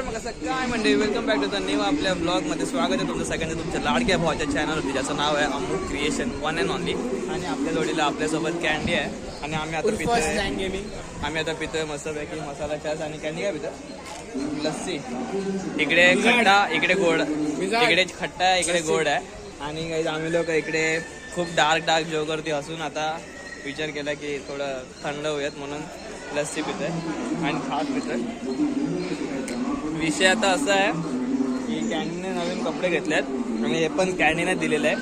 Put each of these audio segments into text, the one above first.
तर मग असं काय म्हणजे welcome back to the new आपल्या ब्लॉगमध्ये स्वागत आहे तुमचं सगळ्यांचं तुमच्या लाडक्या भावाच्या चॅनलवरती ज्याचं नाव आहे अमूक क्रिएशन वन अँड ओनली. आणि आपल्या जोडीला आपल्यासोबत कॅन्डी आहे आणि आम्ही आता पितोय मस्तपैकी मसाला चहा आणि कॅन्डी काय पितो लस्सी. इकडे खट्टा इकडे गोड, इकडे खट्टा इकडे गोड आहे. आणि काही आम्ही लोक इकडे खूप डार्क जोगवरती हसून आता विचार केला की थोडं थंड होऊयात म्हणून लस्सी पितोय आणि खास पितोय. विषय आता असा आहे की कॅन्डीने नवीन कपडे घेतलेत आणि हे पण कॅन्डीने दिलेलं आहे.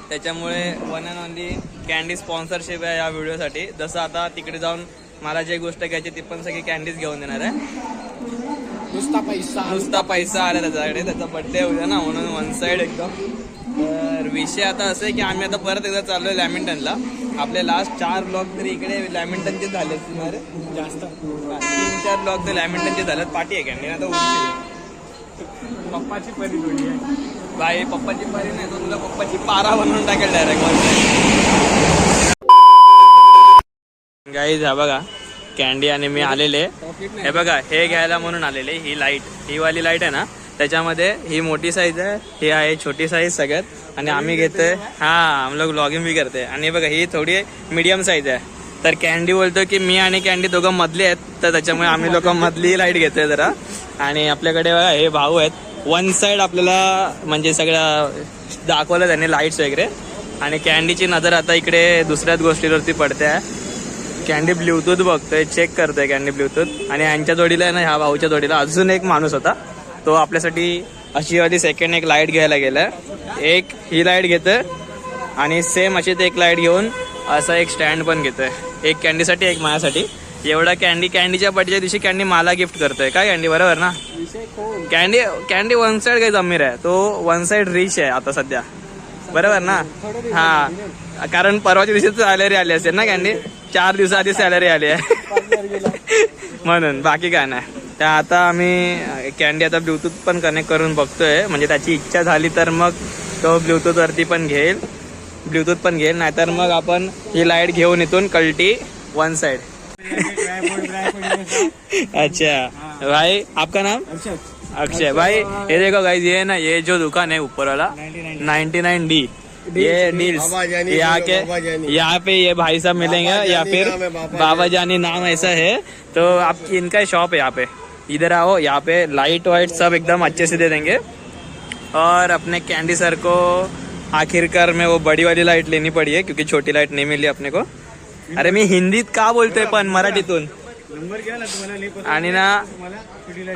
त्याच्यामुळे one and only candy sponsorship आहे या व्हिडिओसाठी. जसं आता तिकडे जाऊन मला जे गोष्ट घ्यायची ती पण सगळी कॅन्डीज घेऊन देणार आहे. नुसता पैसा आला त्याच्याकडे, त्याचा बड्डे होता ना म्हणून वन साईड एकदम. तर विषय आता असं आहे की आम्ही आता परत एकदा चाललोय लॅमिंग्टनला. आपले लास्ट 4 ब्लॉग तरी इकडे लॅमिंग्टनचे झाले जास्त 3-4 ब्लॉग तर लॅमिंग्टनचे झालेत. पार्टी आहे कॅन्डी आता उडीची पप्पाची परी जोडी आहे बाई. पप्पाची परी नाही तर तुला पप्पाची पारा बनवून टाकेल डायरेक्ट. गाईज हा बघा कॅन्डी आणि मी आलेले. हे बघा हे घ्यायला म्हणून आलेले. ही लाईट, ही वाली लाईट आहे ना, त्याच्यामध्ये ही मोठी साईज आहे, ही आहे छोटी साईज सगळ्यात. आणि आम्ही घेतोय हम लोग ब्लॉगिंग भी करते. आणि बघा ही थोडी मीडियम साईज आहे. तर कॅन्डी बोलतो की मी आणि कॅन्डी दोघं मधले आहेत, तर त्याच्यामुळे आम्ही लोक मधली लाईट घेतोय जरा. आणि आपल्याकडे बघा हे भाऊ आहेत. वन साईड आपल्याला म्हणजे सगळं दाखवलं त्यांनी लाईट्स वगैरे. आणि कॅन्डीची नजर आता इकडे दुसऱ्याच गोष्टीवरती पडते आहे. कॅन्डी ब्लूटूथ बघतोय, चेक करतोय कॅन्डी ब्लूटूथ. आणि यांच्या जोडीला आहे ना, ह्या भाऊच्या जोडीला अजून एक माणूस होता, तो आपल्यासाठी अशी वाली सेकंड एक लाईट घ्यायला गेलाय. एक ही लाईट घेतोय आणि सेम अशीच एक लाईट घेऊन असा एक स्टँड पण घेतोय. एक कॅन्डीसाठी एक माझ्यासाठी. एवढा कॅन्डीच्या बर्थडेच्या दिवशी कॅन्डी मला गिफ्ट करतोय. काय कॅन्डी बरोबर ना? कॅन्डी वन साईड काही जमीर आहे, तो वन साईड रिच आहे आता सध्या, बरोबर ना? हा, कारण परवाच्या दिवशी सॅलरी आली असेल ना कॅन्डी, 4 दिवसाआधी सॅलरी आली आहे म्हणून, बाकी काय नाही. त्या आता आम्ही कॅन्डी आता ब्लूटूथ पण कनेक्ट करून बघतोय. म्हणजे त्याची इच्छा झाली तर मग तो ब्लूटूथवरती पण घेईल, नाहीतर मग आपण ही लाईट घेऊन इथून कल्टी वन साइड. अच्छा भाई, आपका नाम? अक्षय भाई. ये देखो गाइस, ये ना ये जो दुकान है ऊपर वाला 99D, ये डील्स यहाँ पे ये भाई साहब मिलेंगे या फिर बाबा जानी नाम ऐसा है. तो आप इनका शॉप है यहाँ पे, इधर आओ. यहाँ पे लाइट वाइट सब एकदम अच्छे से दे देंगे. और अपने कैंडी सर को आखिरकार में वो बड़ी वाली लाइट लेनी पड़ी है क्योंकि छोटी लाइट नहीं मिली अपने को. अरे मी हिंदीत का बोलतोय पण मराठीतून. आणि ना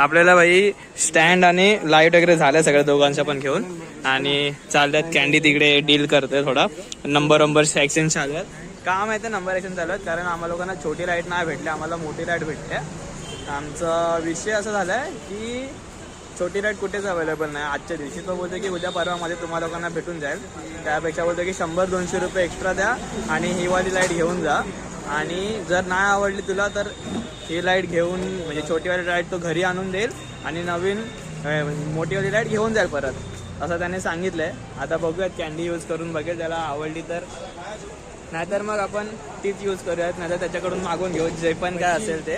आपल्याला भाई स्टँड आणि लाईट वगैरे झाल्या सगळ्या दोघांच्या पण घेऊन. आणि चालल्यात कॅन्डी तिकडे डील करतोय थोडा. नंबर एक्सचेंज चालू आहेत. का माहिती नंबर एक्सचेंज चालू आहेत कारण आम्हाला लोकांना छोटी लाईट नाही भेटली, आम्हाला मोठी लाईट भेटते. आमचा विषय असा झालाय की छोटी लाईट कुठेच अवेलेबल नाही आजच्या दिवशी. तो बोलतो की उद्या परवामध्ये तुम्हाला लोकांना भेटून जाईल. त्यापेक्षा बोलतो की 100-200 रुपये एक्स्ट्रा द्या आणि ही वाली लाईट घेऊन जा. आणि जर नाही आवडली तुला तर ही लाईट घेऊन, म्हणजे छोटीवाली लाईट तो घरी आणून देईल आणि नवीन मोठीवाली लाईट घेऊन जाईल परत, असं त्याने सांगितलंय. आता बघूयात कॅन्डी यूज करून बघेल, त्याला आवडली तर. नाहीतर मग आपण तीच यूज करूयात, नाहीतर त्याच्याकडून मागून घेऊ जे पण काय असेल ते.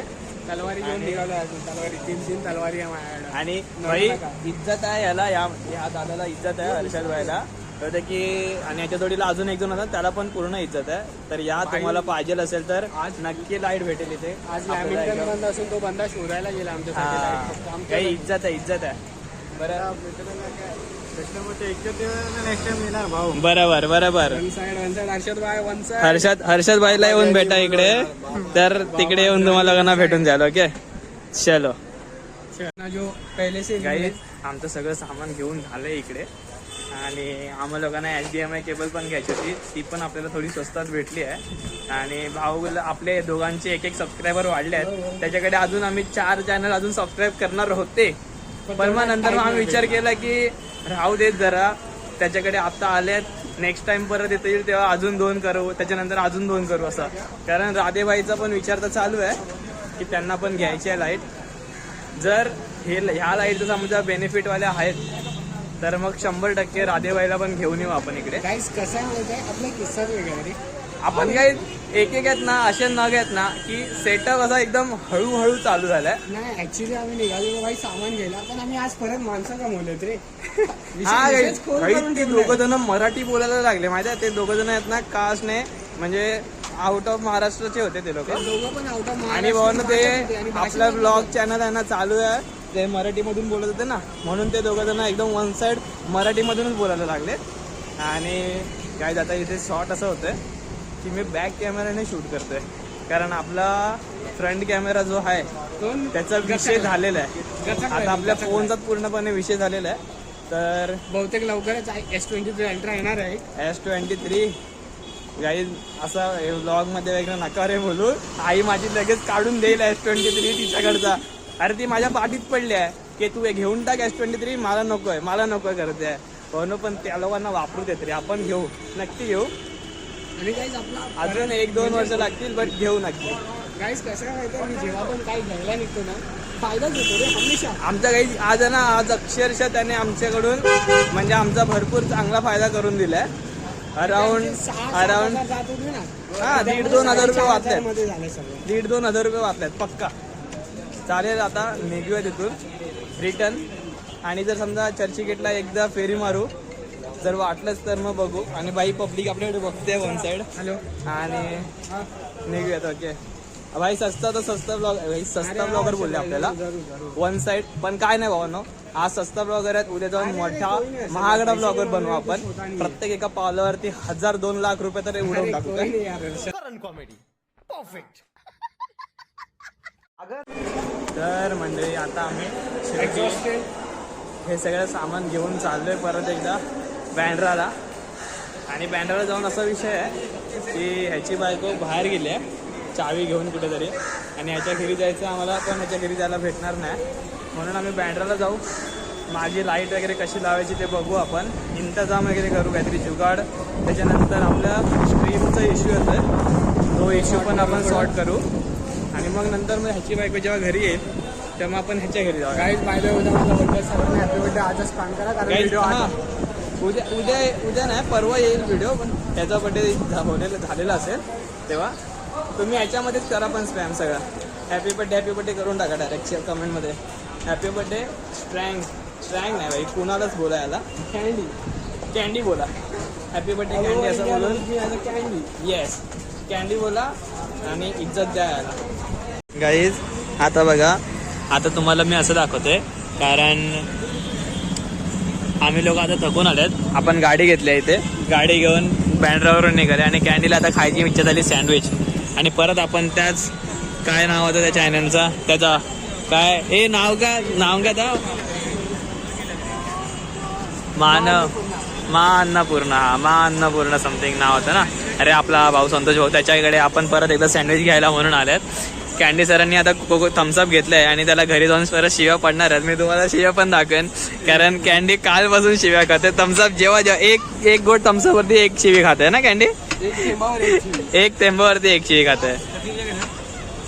तलवारी घेऊन निघालो, तलवारी 3 तलवारी आहे माझ्याकडे. आणि भाई इज्जत आहे याला, या दादाला इज्जत आहे, हर्षद भाईला. तर की आणि याच्या जोडीला अजून एक जण होता, त्याला पण पूर्ण इज्जत आहे. तर या तुम्हाला पाहिजे असेल तर आज नक्की लाईट भेटेल इथे. आज लॅमिंग्टन बंद असून तो बंदा शोधायला गेला आमच्यासाठी. काही इज्जत आहे बरं. बरोबर. हर्षद भाईला येऊन भेटा इकडे, तर तिकडे येऊन तुम्हाला लोकांना भेटून जाईल. ओके चलो. जो पहिले से गाईज आमचं सगळं सामान घेऊन झालंय इकडे. आणि आम्हाला लोकांना HDMI केबल पण घ्यायची होती, ती पण आपल्याला थोडी स्वस्तात भेटली आहे. आणि भाऊ आपले दोघांचे एक सबस्क्रायबर वाढले आहेत. त्याच्याकडे अजून आम्ही 4 चॅनल अजून सबस्क्राईब करणार होते, पण मग नंतर आम्ही विचार केला की राहू देत जरा. त्याच्याकडे आता आलेत, नेक्स्ट टाइम परत येता येईल तेव्हा अजून 2 करू, त्याच्यानंतर अजून 2 करू असं. कारण राधेबाईचा पण विचार तर चालू आहे की त्यांना पण घ्यायची आहे लाईट. जर ह्या लाईटचा समजा बेनिफिटवाल्या आहेत तर मग 100% राधेबाईला पण घेऊन येऊ आपण इकडे. गाईस कसं आहे माहिती आहे, आपला किस्सा वेगळा रे. आपण काही एक एक आहेत ना असे नग आहेत ना की सेटअप असा एकदम हळूहळू चालू झालाय. नाही ऍक्च्युली आम्ही निघालो भाई सामान घ्यायला, पण आम्ही आज परत माणसं कमवलेत रे. हा ते दोघं जण मराठी बोलायला लागले माहिती आहे. ते दोघं जण आहेत ना कास्टने म्हणजे आउट ऑफ महाराष्ट्राचे होते ते लोक. दोघं पण आउट ऑफ. आणि भाऊ ते आपला ब्लॉग चॅनल आहे ना चालू आहे, ते मराठीमधून बोलत होते ना, म्हणून ते दोघं जण एकदम वन साइड मराठीमधूनच बोलायला लागले. आणि काय आता इथे शॉट असं होतं की मी बॅक कॅमेराने शूट करतोय, कारण आपला फ्रंट कॅमेरा जो आहे त्याचा विषय झालेला आहे. आता आपल्या फोनचा पूर्णपणे विषय झालेला आहे. तर बहुतेक लवकरच S23 अल्ट्रा येणार आहे. S23 गाईज असा व्लॉग मध्ये वगैरे नका रे बोलू. आई माझी लगेच काढून देईल S23 तिच्याकडचा. अरे ती माझ्या पाठीत पडली आहे की तू घेऊन टाक S23, मला नकोय मला नकोय करते. हो पण त्या लोकांना वापरू देत रे, आपण घेऊ नक्की घेऊ. आणि गाईज आपला अजून 1-2 वर्ष लागतील बट घेऊ नक्की. गाईज कसं काय माहिती, मी जेव्हा पण काही घ्यायला निघतो ना फायदाच होतो रे हमेशा. आमच्या काही आज आहे ना, आज अक्षरशः त्याने आमच्याकडून म्हणजे आमचा भरपूर चांगला फायदा करून दिलाय. अराउंड हा 1,500-2,000 रुपये वाचलेत. 1,500-2,000 रुपये वाचलेत पक्का. चालेल आता निघूया तिथून रिटर्न. आणि जर समजा चर्चगेटला एकदा फेरी मारू, जर वाटलंच तर मग बघू. आणि बाई पब्लिक आपल्याकडे बघते वन साइड. हॅलो. आणि निघूयात. ओके भाई सस्ता तर सस्ता ब्लॉग, सस्ता ब्लॉगर बोलले आपल्याला वन साइड. पण काय नाही भावांनो, आज सस्ता ब्लॉगर आहेत, उद्या जाऊन मोठा महागडा ब्लॉगर बनवू आपण. प्रत्येक एका पावलावरती 1,000-2 लाख रुपये तर उडवून टाकू. Comedy perfect. तर मंडळी आता आम्ही हे सगळं सामान घेऊन चाललोय परत एकदा बँड्राला. आणि बँड्राला जाऊन असा विषय आहे की ह्याची बायको बाहेर गेली आहे चावी घेऊन कुठेतरी, आणि ह्याच्या घरी जायचं आम्हाला, पण ह्याच्या घरी जायला भेटणार नाही. म्हणून आम्ही बँड्राला जाऊ. माझी लाईट वगैरे कशी लावायची ते बघू आपण, इंतजाम वगैरे करू काहीतरी जुगाड. त्याच्यानंतर आपल्या स्ट्रीमचा इश्यू येतो, तो इश्यू पण आपण सॉर्ट करू. आणि मग नंतर मग ह्याची बायको जेव्हा घरी येईल तेव्हा आपण ह्याच्या घरी जाऊ. गाईज बाय उद्या माझा बर्थडे, सर्वांनी हॅपी बर्थडे आजच काम करा, कारण व्हिडिओ उद्या नाही परवा येईल व्हिडिओ, पण त्याचा बर्थडे झालेला असेल तेव्हा तुम्ही ह्याच्यामध्येच करा पण स्पॅम सगळा. हॅपी बर्थडे करून टाका डायरेक्ट कमेंटमध्ये. हॅपी बर्थडे स्ट्रँग नाही भाई, कुणालाच बोला याला, कॅन्डी बोला. हॅपी बर्थडे कॅन्डी असं बोलून कॅन्डी, येस कॅन्डी बोला आणि इज्जत द्या याला. गाईज आता बघा, आता तुम्हाला मी असं दाखवतोय कारण आम्ही लोक आता थकून आलेत. आपण गाडी घेतली आहे इथे, गाडी घेऊन बँड्रावरून निघाले. आणि कॅन्डीला आता खायची इच्छा झाली सँडविच. आणि परत आपण त्याच काय नाव होतं त्या चॅनलचा, त्याचा काय हे नाव काय आता अन्नपूर्ण समथिंग नाव होतं ना. अरे आपला भाऊ संतोष भाऊ, त्याच्याकडे आपण परत एकदा सँडविच घ्यायला म्हणून आल्यात. कॅन्डी सरांनी आता थम्सअप घेतलंय आणि त्याला घरी जाऊन परत शिव्या पडणार आहेत. मी तुम्हाला शिव्या पण दाखवेन, कारण कॅन्डी कालपासून शिव्या खाते. थम्सअप जेव्हा एक गोट थम्सअप वरती एक शिवी खाते ना कॅन्डी, एक थेंबावरती एक शिवी खाते.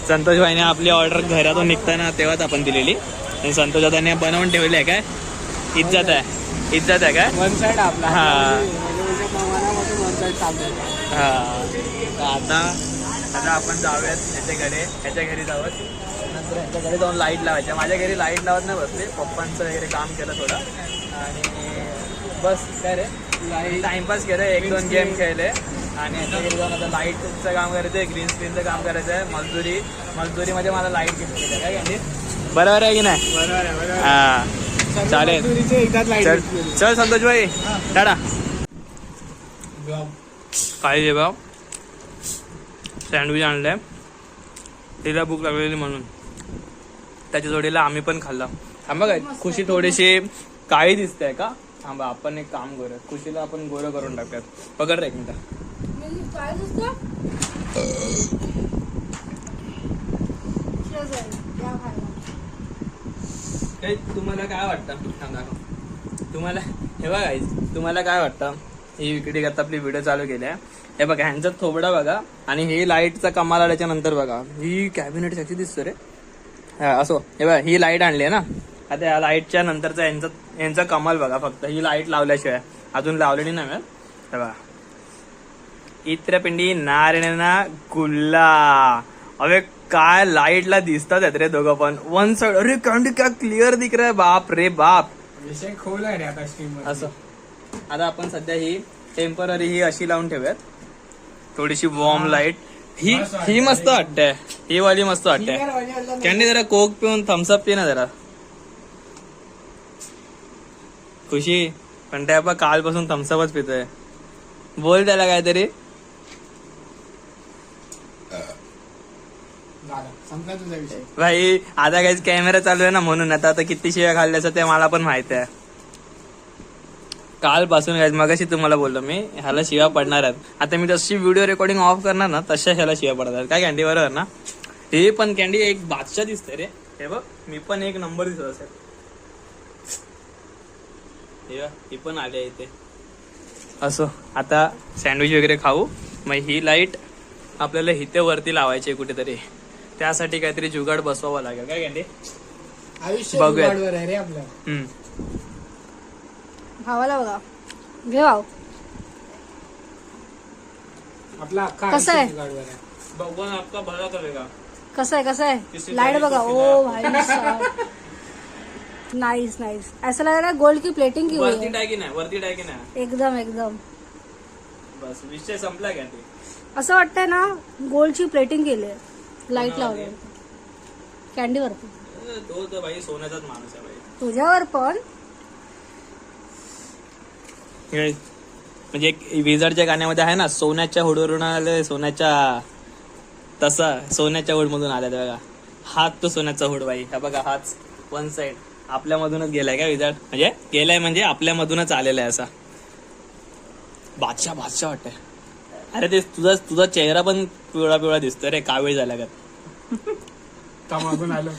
संतोष भाईने आपली ऑर्डर घरातून निघताना तेव्हाच आपण दिलेली, आणि संतोष दादाने बनवून ठेवली आहे. काय इज्जत आहे काय वन साइड आपला. हा हा आता आपण जाऊयात ह्याच्या घरी जाऊयात. नंतर ह्याच्या घरी जाऊन लाईट लावायच्या. माझ्या घरी लाईट लावत नाही बसले, पप्पांचं वगैरे काम केलं थोडं आणि बस काय रे टाइमपास केलं, 1-2 गेम खेळले. आणि ह्याच्या घरी जाऊन आता लाईटचं काम करायचं आहे, ग्रीन स्क्रीनचं काम करायचं आहे. मजदुरीमध्ये मला लाईट घेतली आहे काय कॅन्डी, बरोबर आहे की नाही? बरोबर. हा चालेल, चल संतोष भाई टाटा. काय जे भाऊ सँडविच आणलंय, तिला भूक लागलेली म्हणून त्याच्या जोडीला आम्ही पण खाल्ला. थांबा काय खुशी थोडीशी काळी दिसते का, थांबा आपण एक काम करूया, खुशीला आपण गोरं करून टाकूयात. पकड रे एक मिनिट. तुम्हाला काय वाटतं तुम्हाला हे बघा तुम्हाला काय वाटतं, ही विक्री करता आपली व्हिडिओ चालू केली आहे. हे बघा ह्यांचा थोबडा बघा, आणि ही लाईटचा कमाल आल्याच्या नंतर बघा ही कॅबिनेट कशी दिसतो रे. असो हे बघा ही लाईट आणली आहे ना, आता या लाईटच्या नंतरचा यांचा कमाल बघा. फक्त ही लाईट लावल्याशिवाय अजून लावलेली नाही हे बघा, इत्रपिंडी नारायणा गुल्ला. अबे काय लाईटला दिसतात आहेत रे दोघं पण वन साइड. अरे कॅन्डी क्या क्लिअर दिख रहा है, बाप रे बाप. विषय खोल आहे रे आता स्ट्रीम असं आता आपण सध्या ही टेम्पररी ही अशी लावून ठेवूयात, थोडीशी वॉर्म लाईट. ही मस्त वाटते, ही वाली मस्त वाटते. कॅन्डी जरा कोक पिऊन थम्सअप पी ना जरा. खुशी पण त्या बा कालपासून थम्सअपच पितोय. बोल त्याला काहीतरी. संपला तुझा विषय. भाई आता काहीच कॅमेरा चालू आहे ना म्हणून. आता किती शिव्या खाल्ल्याचं ते मला पण माहित आहे. कालपासून काय मगाशी तुम्हाला बोललो मी ह्याला शिव्या पडणार आहेत. आता मी जशी व्हिडिओ रेकॉर्डिंग ऑफ करणार ना तशा ह्याला शिव्या पडतात. काय कॅन्डी बरोबर ना. हे पण कॅन्डी एक बादशाह दिसते रे. हे बघ मी पण एक नंबर दिसत असेल. ही पण आली आहे इथे. असो आता सँडविच वगैरे खाऊ. मग ही लाईट आपल्याला इथे वरती लावायची कुठेतरी. त्यासाठी काहीतरी जुगाड बसवावं लागेल. काय कॅन्डी आयुष्य बघूयात. जुगाडवर आहे रे आपलं. भावाला बघा घे भाऊ. आपला अख्खा कसं आयुष्य आहे? जुगाडवर आहे. भगवान आपका भला करेगा. कसं आहे किसी लाइट तारीख बघा. को ओ भाई साहब नाइस नाइस. ऐसा लग रहा है गोल्ड की प्लेटिंग की हुई वरती है. टाकी नाही, वरती टाकी नाही. एकदम एकदम बस विषय संपला कॅन्डी. असं वाटतंय ना गोल्डची प्लेटिंग केली आहे. लाईट लावली कॅन्डी वरती. तो तर भाई सोन्याचाच माणूस आहे भाई. तुझ्यावर पण म्हणजे एक विजरच्या गाण्यामध्ये आहे ना, सोन्याच्या हुडवरून आले सोन्याच्या, तसा सोन्याच्या हुड मधून आल्या बघा. हात तो सोन्याचा हुड भाई. हा बघा हाच वन साइड आपल्यामधूनच गेलाय का विजर. म्हणजे गेलाय म्हणजे आपल्यामधूनच आलेला आहे. असा बादशाह बादशाह वाटतंय. अरे ते तुझा चेहरा पण पिवळा पिवळा दिसतोय रे, कावीळ झाला का. मागून आलो.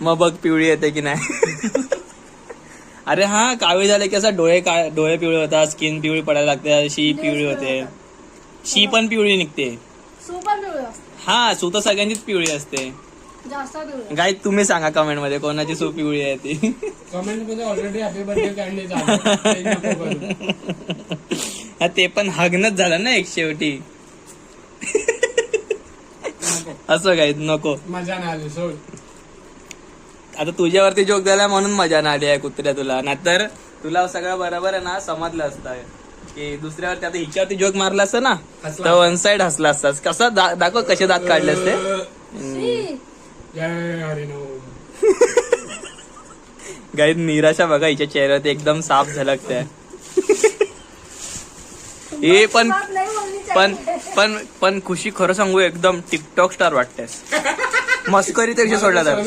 मग बघ पिवळी येते की नाही. अरे हा कावीळ झाले की असं डोळे पिवळे होतात, स्किन पिवळी पडायला लागते, शी पिवळी होते, शी पण पिवळी निघते. सुपर पिवळी असते. हा सू तर सगळ्यांचीच पिवळी असते. जास्त पिवळी. काय तुम्ही सांगा कमेंट मध्ये कोणाची सू पिवळी आहे ती. कमेंट मध्ये ऑलरेडी हॅपी बर्थडे कॅन्डी हा, ते पण हग्नच झालं ना एक शेवटी. असं काय नको. मजा नाही आली सोड. आता तुझ्यावरती जोक झाला म्हणून मजा नाही आली आहे कुत्र्या तुला. नाहीतर तुला सगळं बरोबर आहे ना समजलं असतं की दुसऱ्यावरती आता हिच्यावरती जोक मारला असतं ना तर वन साइड हसला असतास. कसा दाखव कसे दात काढले असते. जय हरिनो. गाईत निराशा बघा हिच्या चेहऱ्यात एकदम साफ झलकते. हे पण पण पण पण खुशी खरं सांगू एकदम टिकटॉक स्टार वाटतेस. मस्करीचा विषय सोडला तर.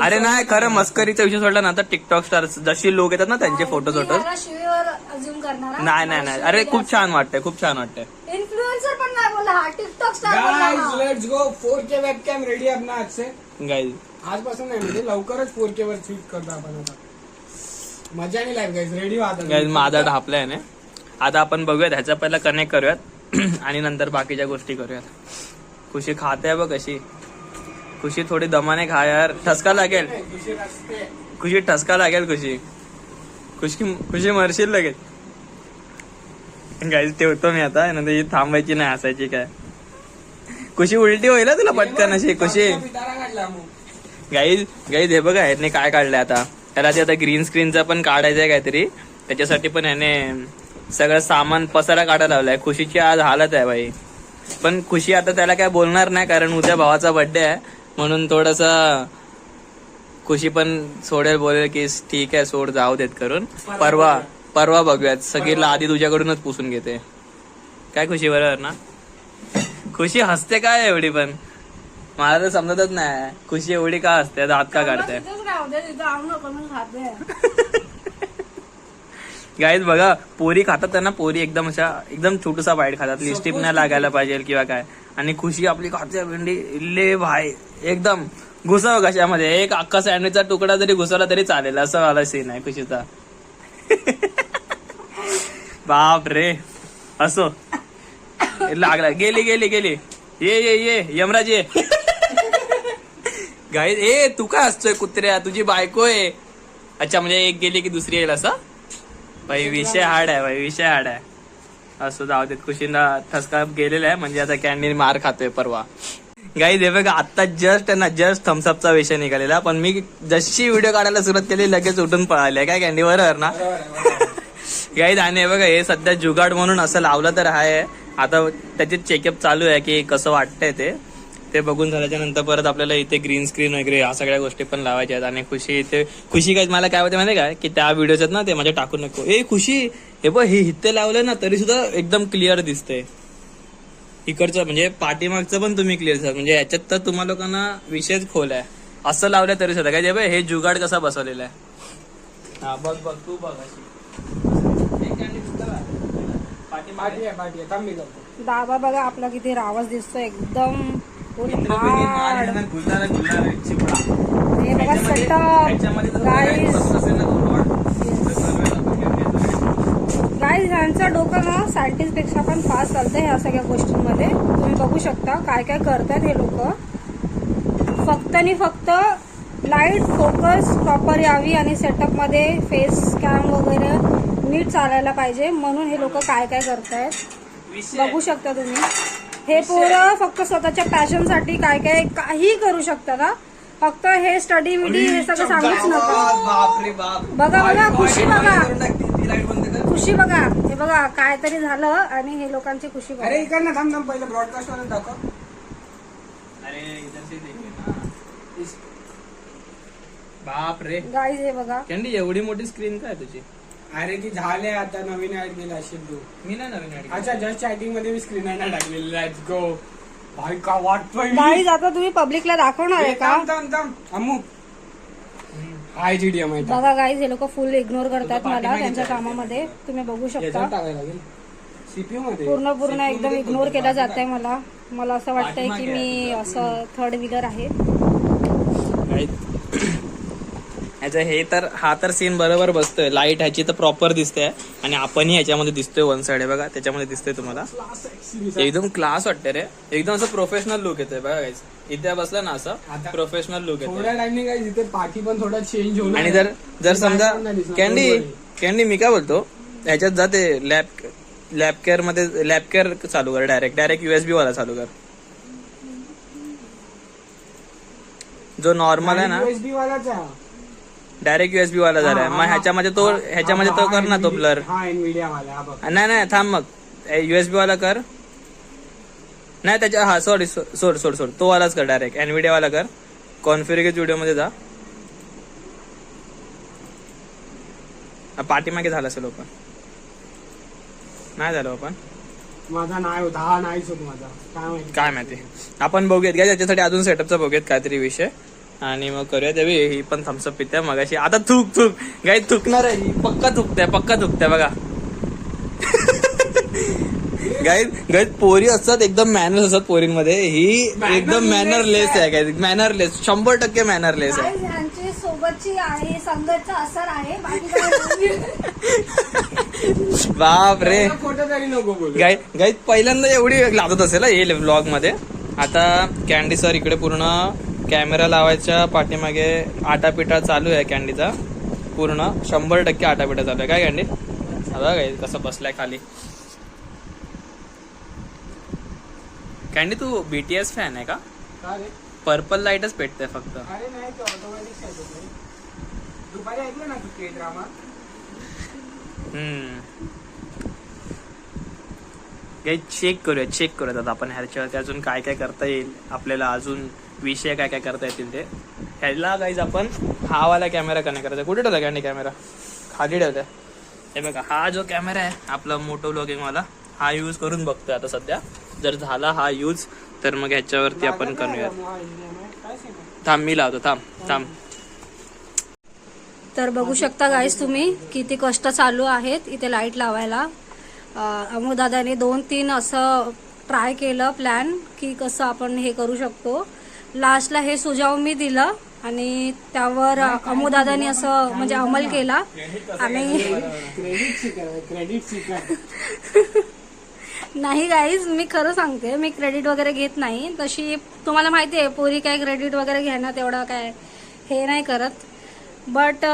अरे नाही खरं मस्करीचा विषय सोडला ना तर टिकटॉक स्टार जशी लोक येतात ना त्यांचे फोटो शिवीवर अज्युम करणार. नाही अरे खूप छान वाटतंय, खूप छान वाटतंय. इन्फ्लुएन्सर पण नाही बोला हा, टिकटॉक स्टार गाइस बोला. Let's go. 4K webcam ready अपना आज से. गाईज आजपासून नाही म्हणजे लवकरच 4K वर शूट करतो आपण. आता मजा नाही लाईव्ह गाइस. रेडी व्हा आता. गाईज माझा ढापलाय ना. आता आपण बघूयात ह्याचा पहिला कनेक्ट करूयात आणि नंतर बाकीच्या गोष्टी करूयात. खुशी खाते बघ कशी. खुशी थोडी दमाने खा यार, ठसका लागेल. खुशी ठसका लागेल. खुशी मरशील लगेच. गाईज ठेवतो मी आता, नंतर ही थांबायची नाही हसायची काय. खुशी उलटी होईल तुला पटकन अशी. खुशी गाईज हे बघा ह्याने काय काढलंय आता. त्याला ते आता ग्रीन स्क्रीनचा पण काढायचंय काहीतरी. त्याच्यासाठी पण ह्याने सगळं सामान पसारा काढायला लावलाय. खुशीची आज हालत आहे भाई. पण खुशी आता त्याला काय बोलणार नाही कारण उद्या भावाचा बर्थडे आहे म्हणून थोडासा खुशी पण सोडेल, बोलेल की ठीक आहे सोड जाऊ देत करून. परवा बघूयात. सगळीला आधी तुझ्याकडूनच पुसून घेते. काय खुशी बरोबर ना. खुशी हसते काय एवढी पण मला तर समजतच नाही. खुशी एवढी का हसते, दात का काढते. गाईज बघा पोरी खातात त्यांना, पोरी एकदम अशा एकदम छोटूसा बाईट खातात, लिस्टिप नाही लागायला पाहिजे किंवा काय. आणि खुशी आपली खाते भेंडी इल्ले भाई एकदम घुसाव कशामध्ये. एक अख्खा सँडविचचा तुकडा जरी घुसवला तरी चालेल असं वाला सीन आहे खुशीचा. बाप रे. असो लागला. गेली ये यमराज ये. गाईज ए तू काय असतोय कुत्र्या, तुझी बायको आहे. अच्छा म्हणजे एक गेली की दुसरी येईल असं. भाई विषय हार्ड आहे. असं जाऊ देत. खुशींना ठसका गेलेला आहे म्हणजे आता कॅन्डी मार खातोय परवा. गाईज हे बघा आता जस्ट थम्सअपचा विषय निघालेला, पण मी जशी व्हिडिओ काढायला सुरुवात केली लगेच उठून पळाले काय कॅन्डी, बरोबर ना गाईज. आणि हे बघा हे सध्या जुगाड म्हणून असं लावलं तर आहे. आता त्याची चेकअप चालू आहे की कसं वाटतंय ते बघून झाल्याच्या नंतर परत आपल्याला इथे ग्रीन स्क्रीन वगैरे ह्या सगळ्या गोष्टी पण लावायच्या आहेत. आणि खुशी काय मला काय होते माहिती काय की त्या व्हिडिओज आहेत ना ते माझ्या टाकू नको. खुशी हे बघ हे इथे लावलं ना तरी सुद्धा एकदम क्लिअर दिसतंय. इकडचं म्हणजे पाठीमागचं पण तुम्ही क्लिअर सर, म्हणजे याच्यात तर तुम्हाला लोकांना विषयच खोल आहे. असं लावलं तरी सुद्धा काय हे जुगाड कसा बसवलेला आहे. हा बघ तू बघ अशी दाबा बघा आपला किती रावस दिसतो एकदम फुल हे बघा सेटअप गाईज. ह्यांचं डोकं ना सायंटिस्ट पेक्षा पण फास्ट चालतंय ह्या सगळ्या गोष्टींमध्ये. तुम्ही बघू शकता काय काय करतात हे लोक. फक्त आणि फक्त लाईट फोकस प्रॉपर यावी आणि सेटअप मध्ये फेस कॅम वगैरे नीट चालायला पाहिजे म्हणून हे लोक काय काय करतायत बघू शकता तुम्ही. हे पोरं फक्त स्वतःच्या पॅशन साठी काय काय काही करू शकतात. हा फक्त हे स्टडी विडी हे सगळं सांगूच नका. बघा खुशी बघा, खुशी बघा, हे बघा काहीतरी झालं आणि हे लोकांची खुशी बघा. अरे इकडनं थांब पहिलं ब्रॉडकास्ट वाला दाखव. बाप रे गाईज हे बघा कॅन्डी एवढी मोठी स्क्रीन काय तुझी. अरे ती झाले आता नवीन ऍड केला शिंदू. मी नाही नवीन ऍड अच्छा जस्ट चॅटिंग मध्ये मी स्क्रीन ऍड टाकलेली. लेट्स गो भाई का वाटतोय गाईज. आता तुम्ही पब्लिकला दाखवणार आहे का. अम्मू हाय जीडीएम आहे बघा गाईज हे लोक फुल इग्नोर करतात मला त्यांच्या कामामध्ये. तुम्ही बघू शकता टाकायला लागेल सीपीयू मध्ये पूर्ण एकदम इग्नोर केला जात आहे. मला असं वाटतंय की मी असं थर्ड व्हीलर आहे. हे तर हा तर सीन बरोबर बसतोय. लाईट ह्याची तर प्रॉपर दिसते आणि आपणही ह्याच्यामध्ये दिसतोय. वन साइड आहे बघा त्याच्यामध्ये दिसतोय तुम्हाला. एकदम क्लास वाटते रे, एकदम असं प्रोफेशनल लुक येतोय बघा गाईज. इथे बसला ना असं प्रोफेशनल लुक येतो. थोड्या टाइमिंग आहे जिथे पाठी पण थोडा चेंज होणार. आणि जर समजा कॅन्डी मी काय बोलतो ह्याच्यात जाते लॅब केअर चालू कर. डायरेक्ट USB वाला चालू कर. जो नॉर्मल आहे ना USB वालाच आहे. डायरेक्ट USB वाला झालाय. मग ह्याच्यामध्ये तो कर ना तो ब्लर. हा एनव्हिडिया वाला हा बघ. नाही थांब मग USB वाला कर. नाही त्याच्या हा सोड तो वालाच कर. डायरेक्ट एनव्हिडिया वाला कर. कॉन्फिगर व्हिडिओ मध्ये जा. पाठीमागे झाला असेल ओपन. नाही झालं ओपन. माझा नाही होता हा नाहीच होत माझा. काय माहिती आपण बघूयात घ्या त्याच्यासाठी अजून सेटअपचा बघूयात काहीतरी विषय आणि मग करूया. देवी ही पण थम्सअप पित्या मगाशी. आता थुक गाई थुकणार आहे. पक्का थुकत्या बघा. गाई पोरी असतात एकदम मॅनर्स असतात पोरींमध्ये. ही एकदम मॅनरलेस आहे. काय मॅनरलेस 100% मॅनरलेस आहे. ह्यांची सोबतची आहे संगतचा असर आहे. बाप रे खोटं तरी नको बोल. गाई पहिल्यांदा एवढी लागत असेल हे व्लॉग मध्ये. आता कॅन्डी सर इकडे पूर्ण कॅमेरा लावायच्या पाठीमागे आटापिटा चालू आहे कॅन्डीचा. पूर्ण 100% आटापिटा चालू आहे. काय कॅन्डी बघा कसं बसलाय खाली. कॅन्डी तू BTS फॅन आहे का. पर्पल लाईटच पेटते फक्त. अरे नाही तो ऑटोमॅटिक दुपारी ऐकलं ना तू के ड्रामा. चेक करूयात आता आपण ह्याच्यावरती अजून काय काय करता येईल आपल्याला. अजून विषय काय काय करता येतील ते. ह्याला गाईज आपण हा वाला कॅमेरा कनेक्ट करायचा. कुठे ठेवला कॅन्डी कॅमेरा. खाली ठेवलाय. हे बघा हा जो कॅमेरा आहे आपला मोटो व्लॉगिंग वाला हा यूज करून बघतोय आता सध्या. जर झाला हा यूज तर मग ह्याच्यावरती आपण करूयात. थांब मी लावतो. थांब. तर बघू शकता गाईस तुम्ही किती कष्ट चालू आहेत इथे लाईट लावायला. अमोदादाने 2-3 असं ट्राय केलं प्लॅन की कसं आपण हे करू शकतो. लास्टला हे सुझाव मी दिलं आणि त्यावर अमोदादाने असं म्हणजे अंमल केला. आणि नाही गाईज मी खरं सांगते मी क्रेडिट वगैरे घेत नाही. तशी तुम्हाला माहिती आहे पोरी काय क्रेडिट वगैरे घेणं तेवढं काय हे नाही करत. बट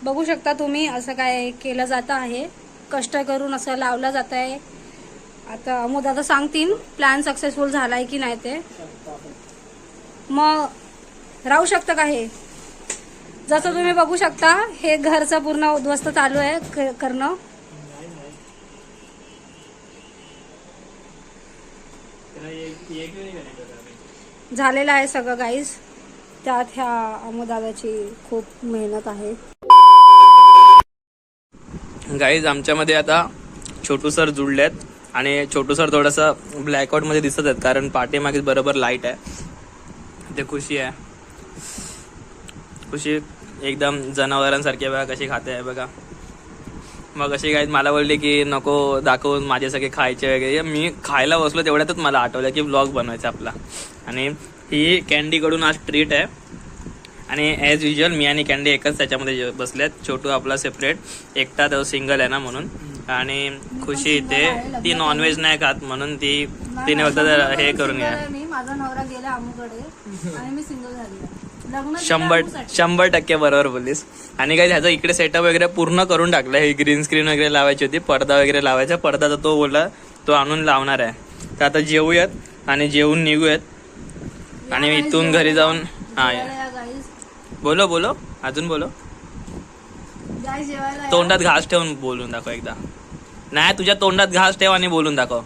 बघू शकता तुम्ही असं काय केलं जात आहे. कष्ट करून असं लावलं जात आहे. आता अमोद दादा सांगतील प्लॅन सक्सेसफुल झालाय की नाही ते. मग राहू शकतं का हे? जसं तुम्ही बघू शकता हे घरचं पूर्ण उद्ध्वस्त चालू आहे करणं. झालेलं आहे सगळं गाईज. त्यात ह्या अमोद दादाची खूप मेहनत आहे. गाईज आमच्यामध्ये आता छोटू सर जुळलेत आणि छोटू सर थोडासा ब्लॅकआउट मध्ये दिसत आहेत कारण पाठीमागे बरोबर लाईट आहे. ते खुशी आहे. खुशी एकदम जनावरांसारखी बघा कशी खाते आहे बघा. मग अशी काही मला बोलली की नको दाखवून माझे सगळे खायचे वगैरे. मी खायला बसलो तेवढ्यातच मला आठवलं की ब्लॉग बनवायचा आपला. आणि ही कॅन्डीकडून आज ट्रीट आहे. आणि ॲज युजल मी आणि कॅन्डी एकच त्याच्यामध्ये बसल्यात. छोटू आपला सेपरेट एकटा तो सिंगल आहे ना म्हणून. आणि खुशी इथे ती नॉनव्हेज नाही खात म्हणून तिने फक्त हे करून घ्या. माझा नवरा गेला अमूकडे आणि मी सिंगल झाली. 100% बरोबर बोललीस. आणि काही ह्याचा इकडे सेटअप वगैरे पूर्ण करून टाकलं. हे ग्रीन स्क्रीन वगैरे लावायची होती, पडदा वगैरे लावायचा. पडदा तर तो बोलला तो आणून लावणार आहे. तर आता जेवूयात आणि जेवून निघूयात आणि इथून घरी जाऊन बोलो अजून बोलो. तोंडात घास ठेवून बोलून दाखव एकदा. नाही तुझ्या तोंडात घास ठेव आणि बोलून दाखव.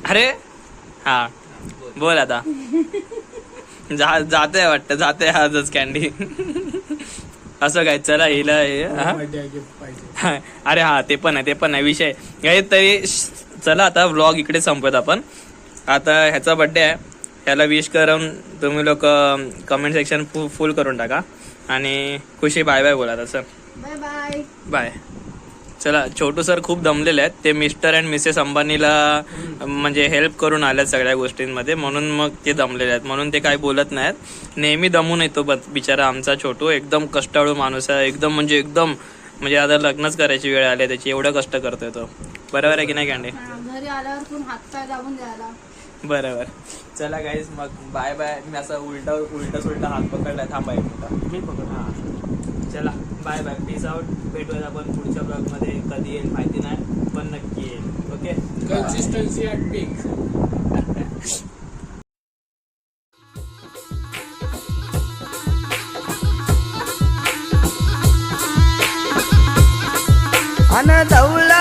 अरे हा बोल आता. जाते वाटतं जाते आजच कॅन्डी. असं काय चला हिला अरे हा ते पण आहे विषय काय तरी. चला आता व्लॉग इकडे संपवत आपण. आता ह्याचा बर्थडे आहे. ह्याला विश करून तुम्ही लोक कमेंट सेक्शन फुल करून टाका. आणि खुशी बाय बाय बोला तसं. Bye bye bye. चला छोटू सर खूप दमलेले आहेत. ते मिस्टर अँड मिसेस अंबानीला म्हणजे हेल्प करून आल्यात सगळ्या गोष्टींमध्ये म्हणून मग ते दमलेले आहेत म्हणून ते काही बोलत नाहीत. नेहमी दमून येतो बिचारा आमचा छोटू. एकदम कष्टाळू माणूस आहे. एकदम म्हणजे आता लग्नच करायची वेळ आली त्याची. एवढं कष्ट करतोय तो. बरोबर आहे की नाही कॅन्डी? घरी आल्यावर पण हातपाय दाबून द्यायला. बरोबर. चला गाईज मग बाय बाय. मी असं उलटा हात पकडलाय. थांबा एक मिनिट मी पकड. हा चला बाय बाय. Peace out. भेटूया आपण पुढच्या ब्लॉग मध्ये. कधी येईल माहिती नाही पण नक्की येईल. ओके. कन्सिस्टन्सी ॲट पीक. अन दौल